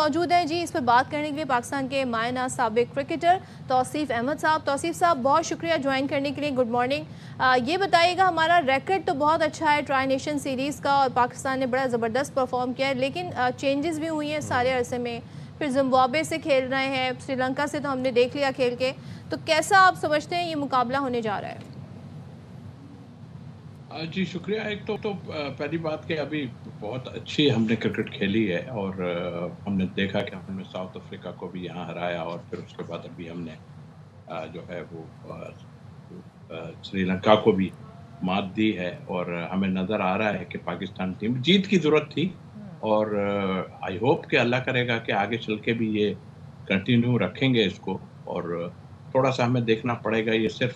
मौजूद हैं जी इस पर बात करने के लिए पाकिस्तान के मायना साबिक क्रिकेटर तौसीफ अहमद साहब। तौसीफ साहब बहुत शुक्रिया ज्वाइन करने के लिए, गुड मॉर्निंग। ये बताइएगा, हमारा रिकॉर्ड तो बहुत अच्छा है ट्राई नेशन सीरीज़ का और पाकिस्तान ने बड़ा ज़बरदस्त परफॉर्म किया है, लेकिन चेंजेस भी हुई हैं सारे अरसे में। फिर जिम्बाब्वे से खेल रहे हैं, श्रीलंका से तो हमने देख लिया खेल के, तो कैसा आप समझते हैं ये मुकाबला होने जा रहा है? जी शुक्रिया। एक तो पहली बात कि अभी बहुत अच्छी हमने क्रिकेट खेली है और हमने देखा कि हमने साउथ अफ्रीका को भी यहाँ हराया और फिर उसके बाद अभी हमने जो है वो श्रीलंका को भी मात दी है और हमें नज़र आ रहा है कि पाकिस्तान टीम जीत की ज़रूरत थी और आई होप कि अल्लाह करेगा कि आगे चल के भी ये कंटिन्यू रखेंगे इसको। और थोड़ा सा हमें देखना पड़ेगा ये सिर्फ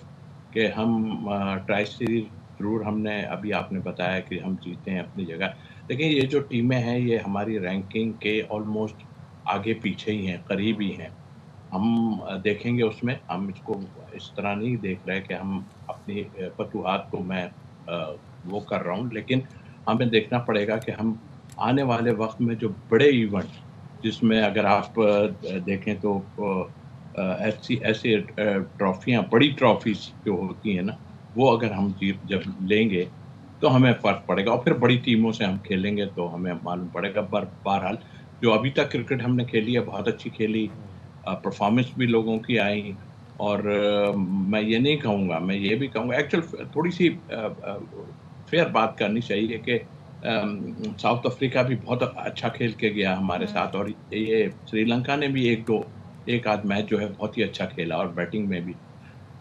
कि हम ट्राई सीरीज ज़रूर हमने अभी आपने बताया कि हम जीते हैं अपनी जगह, लेकिन ये जो टीमें हैं ये हमारी रैंकिंग के ऑलमोस्ट आगे पीछे ही हैं, करीब ही हैं। हम देखेंगे उसमें, हम इसको इस तरह नहीं देख रहे कि हम अपनी फतूहात को मैं वो कर रहा हूँ, लेकिन हमें देखना पड़ेगा कि हम आने वाले वक़्त में जो बड़े इवेंट जिसमें अगर आप देखें तो ऐसी ऐसे ट्रॉफ़ियाँ बड़ी ट्रॉफ़ीज़ जो होती हैं ना, वो अगर हम जीत जब लेंगे, तो हमें फ़र्क पड़ेगा और फिर बड़ी टीमों से हम खेलेंगे तो हमें मालूम पड़ेगा। बहरहाल जो अभी तक क्रिकेट हमने खेली है बहुत अच्छी खेली, परफ़ॉर्मेंस भी लोगों की आई और मैं ये नहीं कहूँगा, मैं ये भी कहूँगा एक्चुअल थोड़ी-सी फ़ेयर बात करनी चाहिए कि साउथ अफ्रीका भी बहुत अच्छा खेल के गया हमारे साथ और ये श्रीलंका ने भी 1 आध मैच जो है बहुत ही अच्छा खेला और बैटिंग में भी।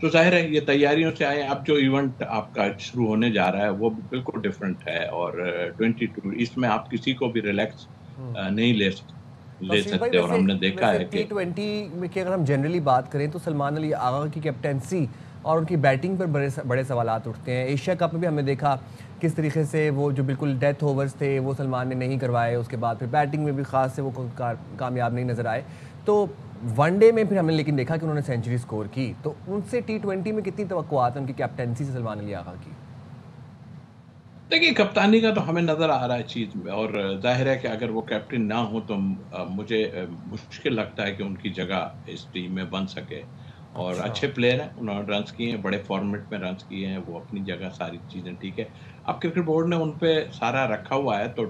तो ज़ाहिर है ये तैयारियों से आए, अब जो इवेंट आपका शुरू होने जा रहा है वो बिल्कुल डिफरेंट है और 22 इसमें आप किसी को भी रिलैक्स नहीं ले तौसीफ भाई, सकते और हमने देखा वैसे है कि T20 में की अगर हम जनरली बात करें तो सलमान अली आगा की कैप्टेंसी और उनकी बैटिंग पर बड़े सवालात उठते हैं। एशिया कप में भी हमने देखा किस तरीके से वो जो बिल्कुल डेथ ओवर्स थे वो सलमान ने नहीं करवाए, उसके बाद फिर बैटिंग में भी ख़ास से वो कामयाब नहीं नज़र आए। तो वनडे में फिर हमने लेकिन देखा कि उन्होंने सेंचुरी स्कोर की, तो उनसे T20 में कितनी तवक्कुआत है उनकी कैप्टेंसी से सलमान अली आगा की? देखिए, कप्तानी का तो हमें नज़र आ रहा है चीज़ में और ज़ाहिर है कि अगर वो कैप्टन ना हो तो मुझे मुश्किल लगता है कि उनकी जगह इस टीम में बन सके और अच्छा। अच्छे प्लेयर हैं, उन्होंने रन्स किए हैं, बड़े फॉर्मेट में रन्स किए हैं, वो अपनी जगह सारी चीज़ें ठीक है। अब क्रिकेट बोर्ड ने उन पे सारा रखा हुआ है तो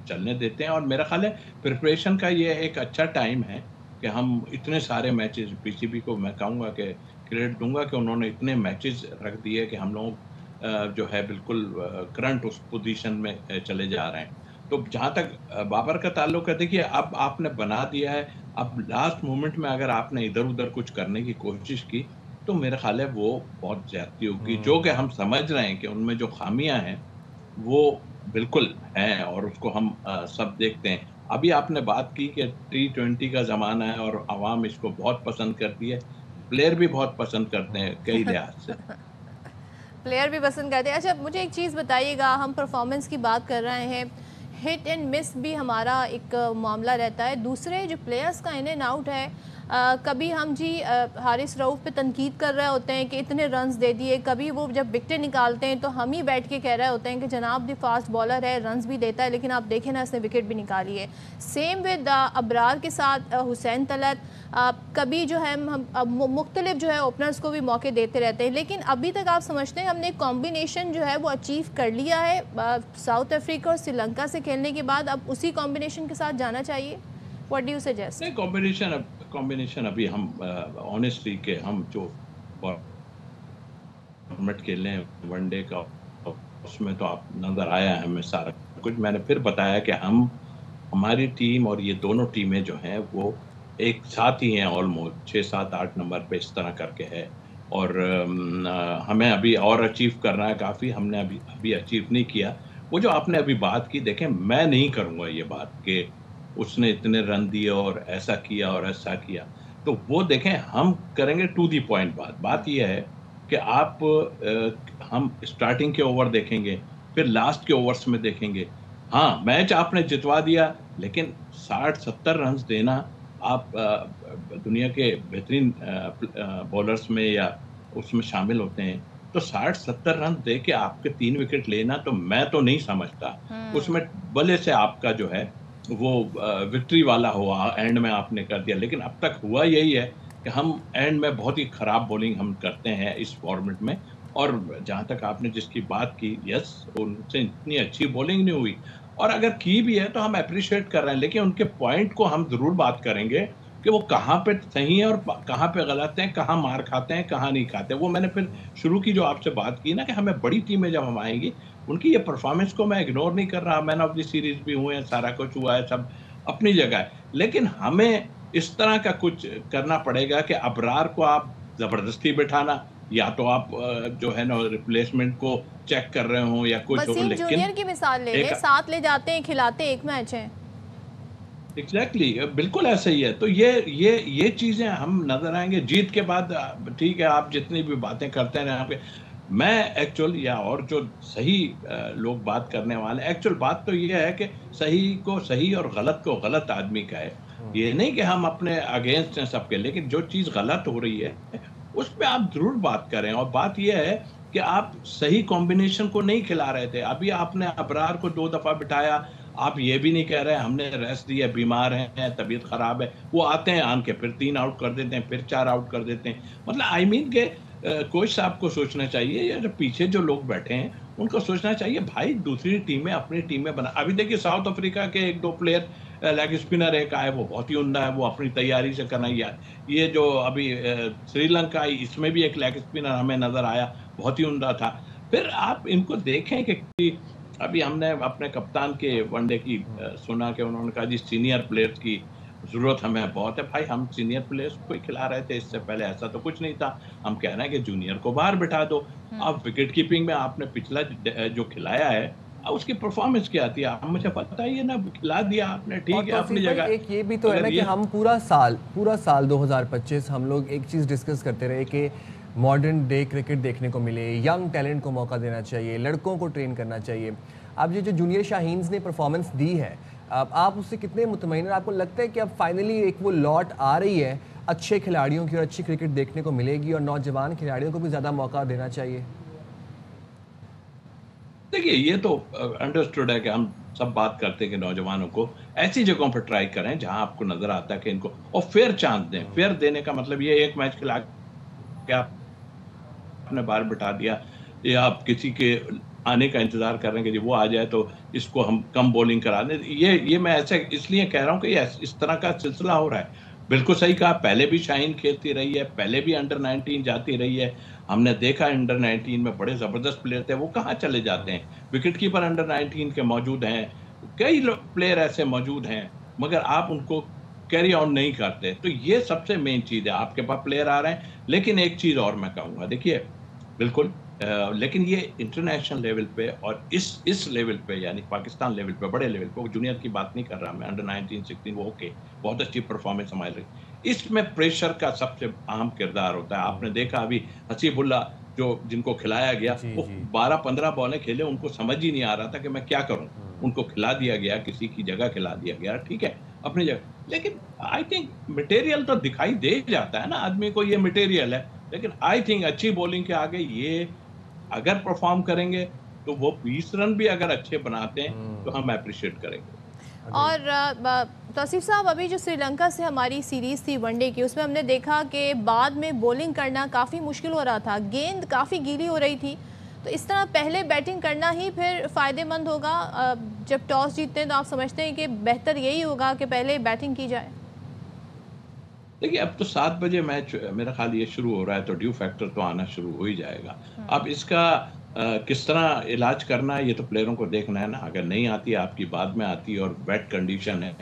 चलने देते हैं और मेरा ख़्याल है प्रिपरेशन का ये एक अच्छा टाइम है कि हम इतने सारे मैचेज़ पीसीबी को मैं कहूँगा कि क्रेडिट दूँगा कि उन्होंने इतने मैचेज़ रख दिए कि हम लोग जो है बिल्कुल करंट उस पोजीशन में चले जा रहे हैं। तो जहाँ तक बाबर का ताल्लुक है, देखिए अब आपने बना दिया है, अब लास्ट मोमेंट में अगर आपने इधर-उधर कुछ करने की कोशिश की, तो मेरा ख़्याल है वो बहुत ज़्यादती होगी, जो कि हम समझ रहे हैं कि उनमें जो ख़ामियाँ हैं, वो बिल्कुल हैं और उसको हम सब देखते हैं। अभी आपने बात की कि टी20 का ज़माना है और अवाम इसको बहुत पसंद करती है, प्लेयर भी बहुत पसंद करते हैं कई लिहाज़ से। प्लेयर भी पसंद करते हैं। अच्छा, मुझे एक चीज़ बताइएगा, हम परफॉर्मेंस की बात कर रहे हैं, हिट एंड मिस भी हमारा एक मामला रहता है। दूसरे जो प्लेयर्स का इन एंड आउट है, कभी हम जी हारिस रऊफ़ पे तनकीद कर रहे होते हैं कि इतने रन्स दे दिए, कभी वो जब विकेटें निकालते हैं तो हम ही बैठ के कह रहे होते हैं कि जनाब दी फास्ट बॉलर है, रन्स भी देता है, लेकिन आप देखें ना इसने विकेट भी निकाली है। सेम विद अबरार के साथ हुसैन तलत, कभी जो है हम मुख्तलिफ जो है ओपनर्स को भी मौके देते रहते हैं, लेकिन अभी तक आप समझते हैं हमने कॉम्बिनेशन जो है वो अचीव कर लिया है साउथ अफ्रीका और श्रीलंका से खेलने के बाद, अब उसी कॉम्बिनेशन के साथ जाना चाहिए? What do you suggest? नहीं, कॉम्बिनेशन अभी हम ऑनेस्टली के हम जो फॉर्मेट खेले हैं वनडे का, उसमें तो आप नज़र आया है हमें सारा कुछ। मैंने फिर बताया कि हमारी टीम और ये दोनों टीमें जो हैं वो एक साथ ही हैं, ऑलमोस्ट 6, 7, 8 नंबर पे इस तरह करके है और हमें अभी और अचीव करना है काफ़ी, हमने अभी अचीव नहीं किया। वो जो आपने अभी बात की, देखें मैं नहीं करूँगा ये बात कि उसने इतने रन दिए और ऐसा किया और ऐसा किया। तो वो देखें हम करेंगे टू द पॉइंट बात। बात ये है कि हम स्टार्टिंग के ओवर देखेंगे, फिर लास्ट के ओवर्स में देखेंगे। हाँ, मैच आपने जितवा दिया, लेकिन 60-70 रन्स देना आप दुनिया के बेहतरीन बॉलर्स में या उसमें शामिल होते हैं। तो 60-70 रन दे के आपके 3 विकेट लेना तो मैं तो नहीं समझता। उसमें भले से आपका जो है वो विक्ट्री वाला हुआ, एंड में आपने कर दिया। लेकिन अब तक हुआ यही है कि हम एंड में बहुत ही खराब बॉलिंग हम करते हैं इस फॉर्मेट में। और जहाँ तक आपने जिसकी बात की, यस, उनसे इतनी अच्छी बॉलिंग नहीं हुई, और अगर की भी है तो हम अप्रिशिएट कर रहे हैं, लेकिन उनके पॉइंट को हम जरूर बात करेंगे कि वो कहाँ पे सही है और कहाँ पे गलत है, कहाँ मार खाते हैं, कहाँ नहीं खाते। वो मैंने फिर शुरू की जो आपसे बात की ना, कि हमें बड़ी टीमें जब हम आएंगी, उनकी ये परफॉर्मेंस को मैं इग्नोर नहीं कर रहा। मैन ऑफ द सीरीज भी हुए हैं, सारा कुछ हुआ है, सब अपनी जगह है, लेकिन हमें इस तरह का कुछ करना पड़ेगा कि अबरार को आप जबरदस्ती बिठाना, या तो आप जो है ना रिप्लेसमेंट को चेक कर रहे हो या कुछ हो, वसीम लेकिन जूनियर की मिसाल ले एक ले, साथ ले जाते हैं, खिलाते एक मैच है। एग्जैक्टली बिल्कुल ऐसा ही है। तो ये चीजें हम नजर आएंगे जीत के बाद। ठीक है, आप जितनी भी बातें करते रहे आपके, मैं एक्चुअल या और जो सही लोग बात करने वाले, एक्चुअल बात तो ये है कि सही को सही और गलत को गलत आदमी का है। ये नहीं कि हम अपने अगेंस्ट हैं सबके, लेकिन जो चीज गलत हो रही है उस पर आप जरूर बात करें। और बात यह है कि आप सही कॉम्बिनेशन को नहीं खिला रहे थे। अभी आपने अबरार को 2 दफा बिठाया, आप ये भी नहीं कह रहे हमने रेस्ट दिया, बीमार हैं, तबीयत खराब है। वो आते हैं, आन के फिर 3 आउट कर देते हैं, फिर 4 आउट कर देते हैं। मतलब आई मीन के कोच साहब को सोचना चाहिए, या जो पीछे जो लोग बैठे हैं उनको सोचना चाहिए, भाई दूसरी टीमें अपनी टीमें बना। अभी देखिए साउथ अफ्रीका के 1-2 प्लेयर, लेग स्पिनर एक आए, वो बहुत ही उम्दा है, वो अपनी तैयारी से करना ही यार। ये जो अभी श्रीलंका आई, इसमें भी एक लेग स्पिनर हमें नजर आया, बहुत ही उम्दा था। फिर आप इनको देखें कि अभी हमने अपने कप्तान के वनडे की सुना कि उन्होंने कहा जी सीनियर प्लेयर्स की जरूरत हमें बहुत है। भाई हम सीनियर प्लेयर्स को ही खिला रहे थे, इससे पहले ऐसा तो कुछ नहीं था। हम कह रहे हैं कि जूनियर को बाहर बिठा दो। अब विकेट कीपिंग में आपने पिछला जो खिलाया है, अब उसकी परफॉर्मेंस क्या थी, आप मुझे बताइए ना। खिला दिया आपने, और ठीक है, अपनी तौसीफ भाई, जगह। एक ये भी तो है ना कि हम पूरा साल 2025 हम लोग एक चीज़ डिस्कस करते रहे कि मॉडर्न डे क्रिकेट देखने को मिले, यंग टैलेंट को मौका देना चाहिए, लड़कों को ट्रेन करना चाहिए। अब ये जो जूनियर शाहीन्स ने परफॉर्मेंस दी है, अब आप उससे कितने मुतमईन हैं? आपको लगता है कि अब फाइनली एक वो लॉट आ रही है अच्छे खिलाड़ियों की और अच्छी क्रिकेट देखने को मिलेगी और नौजवान खिलाड़ियों को भी ज़्यादा मौका देना चाहिए? देखिए, ये तो अंडरस्टूड है कि हम सब बात करते हैं कि नौजवानों को ऐसी जगहों पर ट्राई करें जहां आपको नजर आता है कि इनको, और फेयर चांस दें। फेयर देने का मतलब ये एक मैच खिला के आपने बाहर बिठा दिया, या आप किसी के आने का इंतजार कर रहे हैं कि जी वो आ जाए तो इसको हम कम बॉलिंग करा दें। ये मैं ऐसे इसलिए कह रहा हूं कि इस तरह का सिलसिला हो रहा है। बिल्कुल सही कहा, पहले भी शाहीन खेलती रही है, पहले भी अंडर 19 जाती रही है। हमने देखा अंडर 19 में बड़े जबरदस्त प्लेयर थे, वो कहाँ चले जाते हैं। विकेट कीपर अंडर 19 के मौजूद हैं, कई प्लेयर ऐसे मौजूद हैं, मगर आप उनको कैरी ऑन नहीं करते। तो ये सबसे मेन चीज है, आपके पास प्लेयर आ रहे हैं। लेकिन एक चीज और मैं कहूंगा, देखिए बिल्कुल लेकिन ये इंटरनेशनल लेवल पे और इस लेवल पे, यानी पाकिस्तान लेवल पे, बड़े लेवल पे, वो जूनियर की बात नहीं कर रहा मैं, अंडर 19 16 वो ओके, बहुत अच्छी परफॉर्मेंस हमारी रही। इसमें प्रेशर का सबसे अहम किरदार होता है। आपने देखा अभी हसीबुल्ला जो जिनको खिलाया गया, जी वो जी 12-15 बॉलें खेले, उनको समझ ही नहीं आ रहा था कि मैं क्या करूं। उनको खिला दिया गया, किसी की जगह खिला दिया गया, ठीक है, अपनी जगह। लेकिन आई थिंक मटेरियल तो दिखाई दे जाता है ना आदमी को, ये मटेरियल है। लेकिन आई थिंक अच्छी बॉलिंग के आगे ये अगर परफॉर्म करेंगे तो वो 20 रन भी अगर अच्छे बनाते हैं तो हम अप्रिशिएट करेंगे। और तौसीफ साहब, अभी जो श्रीलंका से हमारी सीरीज़ थी वनडे की, उसमें हमने देखा कि बाद में बॉलिंग करना काफ़ी मुश्किल हो रहा था, गेंद काफ़ी गीली हो रही थी। तो इस तरह पहले बैटिंग करना ही फिर फ़ायदेमंद होगा। जब टॉस जीतते हैं तो आप समझते हैं कि बेहतर यही होगा कि पहले बैटिंग की जाए? देखिए, अब तो 7 बजे मैच मेरा ख्याल ये शुरू हो रहा है, तो ड्यू फैक्टर तो आना शुरू हो ही जाएगा। अब इसका किस तरह इलाज करना है, ये तो प्लेयरों को देखना है ना। अगर नहीं आती है आपकी, बाद में आती है और वेट कंडीशन है,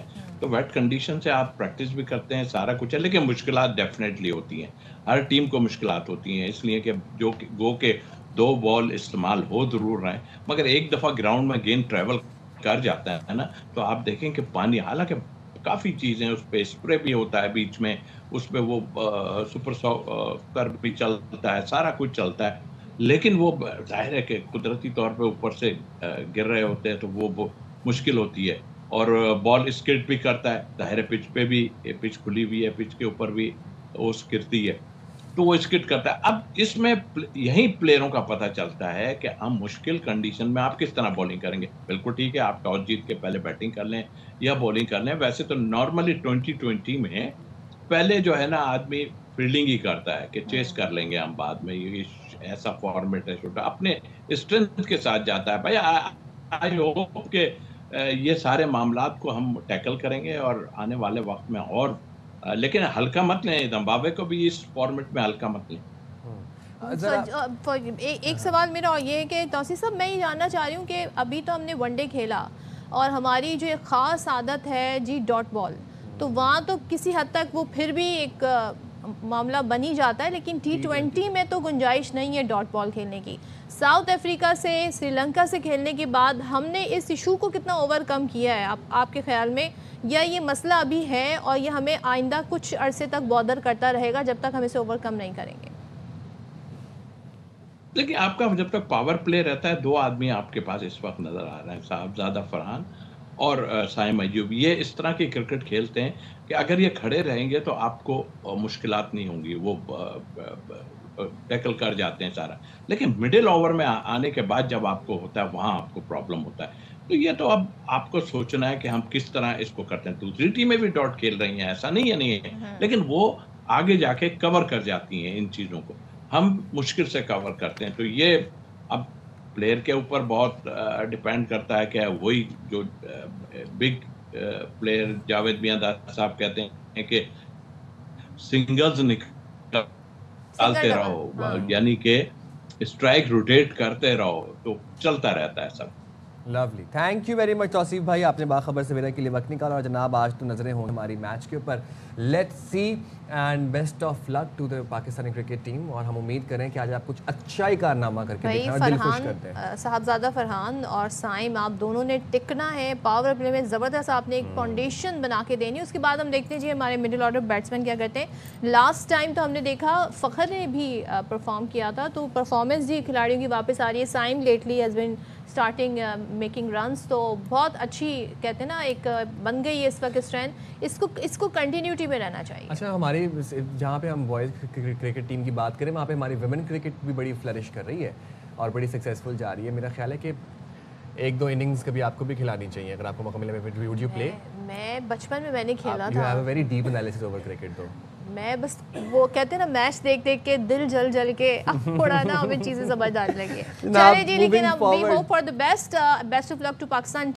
तो वेट कंडीशन से आप प्रैक्टिस भी करते हैं, सारा कुछ है। लेकिन मुश्किलात डेफिनेटली होती हैं, हर टीम को मुश्किलात होती हैं, इसलिए कि जो गो के 2 बॉल इस्तेमाल हो ज़रूर रहे हैं, मगर एक दफ़ा ग्राउंड में गेंद ट्रैवल कर जाता है ना, तो आप देखें कि पानी, हालांकि काफ़ी चीज़ें उस पे स्प्रे भी होता है बीच में, उस पे वो सुपर सॉकर भी चलता है, सारा कुछ चलता है। लेकिन वो ज़ाहिर है कि कुदरती तौर पे ऊपर से गिर रहे होते हैं, तो वो मुश्किल होती है। और बॉल स्किड भी करता है, ज़ाहिर है पिच पे भी, पिच खुली हुई है, पिच के ऊपर भी ओस गिरती है। तो वो स्किड करता है। अब इसमें यही प्लेयरों का पता चलता है कि हम मुश्किल कंडीशन में आप किस तरह बॉलिंग करेंगे। बिल्कुल ठीक है, आप टॉस जीत के पहले बैटिंग कर लें या बॉलिंग कर लें। वैसे तो नॉर्मली 2020 में पहले जो है ना आदमी फील्डिंग ही करता है कि चेस कर लेंगे हम बाद में, ये ऐसा फॉर्मेट है छोटा, अपने स्ट्रेंथ के साथ जाता है। भाई आई होप के ये सारे मामलात को हम टैकल करेंगे और आने वाले वक्त में और लेकिन हल्का मत लें, जिम्बाब्वे को भी इस फॉर्मेट में हल्का मत लें। एक सवाल मेरा और ये है कि तौसीफ साहब, मैं ये जानना चाह रही हूँ कि अभी तो हमने वनडे खेला और हमारी जो एक ख़ास आदत है जी डॉट बॉल, तो वहाँ तो किसी हद तक वो फिर भी एक मामला बन ही जाता है, लेकिन T20 में तो गुंजाइश नहीं है डॉट बॉल खेलने की। साउथ अफ्रीका से, श्रीलंका से खेलने के बाद हमने इस इशू को कितना ओवरकम किया है आपके ख्याल में, या ये मसला अभी है और ये हमें आइंदा कुछ अरसे तक बॉदर करता रहेगा जब तक हम इसे ओवरकम नहीं करेंगे? देखिए, आपका जब तक पावर प्ले रहता है, दो आदमी आपके पास इस वक्त नजर आ रहे हैं, साहबजादा फरहान और साइम अय्यूब। ये इस तरह की क्रिकेट खेलते हैं कि अगर ये खड़े रहेंगे तो आपको मुश्किलात नहीं होंगी, वो टैकल कर जाते हैं सारा। लेकिन मिडिल ओवर में आने के बाद जब आपको होता है, वहाँ आपको प्रॉब्लम होता है। तो ये तो अब आपको सोचना है कि हम किस तरह इसको करते हैं। दूसरी टीमें भी डॉट खेल रही हैं, ऐसा नहीं है, लेकिन वो आगे जाके कवर कर जाती हैं इन चीज़ों को, हम मुश्किल से कवर करते हैं। तो ये अब प्लेयर के ऊपर बहुत डिपेंड करता है कि वही जो बिग प्लेयर जावेद मियांदाद साहब कहते हैं कि सिंगल्स निकालते रहो, यानी कि स्ट्राइक रोटेट करते रहो, तो चलता रहता है सब। Lovely, thank you very much Tauseef भाई, आपने बाखबर सवेरा के लिए वक्त निकाला। और जनाब, आज तो नजरें होंगी हमारी मैच के ऊपर। Let's see and best of luck to the Pakistani cricket team, और हम उम्मीद करें कि आज आप कुछ अच्छा ही कारनामा करके दिखाएं, दिल खुश करते हैं। साहबजादा फरहान और साइम, आप दोनों ने टिकना है पावर प्ले में, ज़बरदस्त आपने एक फाउंडेशन बना के देनी है। उसके बाद हम देखते हैं जी हमारे मिडिल ऑर्डर बैट्समैन क्या करते हैं। लास्ट टाइम तो हमने देखा फ़खर ने भी परफॉर्म किया था, तो परफॉर्मेंस जी खिलाड़ियों की वापस आ रही है। Saim lately has been starting making runs, तो बहुत अच्छी कहते हैं ना एक बन गई है इस वक्त स्ट्रेंथ। इसको कंटिन्यूटी में रहना चाहिए। अच्छा, हमारी जहाँ पे हम बॉयज़ क्रिकेट टीम की बात करें, वहाँ पे हमारी वुमेन क्रिकेट भी बड़ी फ्लरिश कर रही है और बड़ी सक्सेसफुल जा रही है। मेरा ख्याल है कि एक दो इनिंग्स कभी आपको भी खिलानी चाहिए, अगर आपको मौका मिले। Would you play? मैं बचपन में मैंने खेला था। You have a very deep analysis over cricket दो। मैं बस वो कहते हैं ना, मैच देख देख के दिल जल जल के अब थोड़ा ना हमें चीज़ें समझ आने लगी। चलिए जी, लेकिन अब we hope for the best of luck to Pakistan.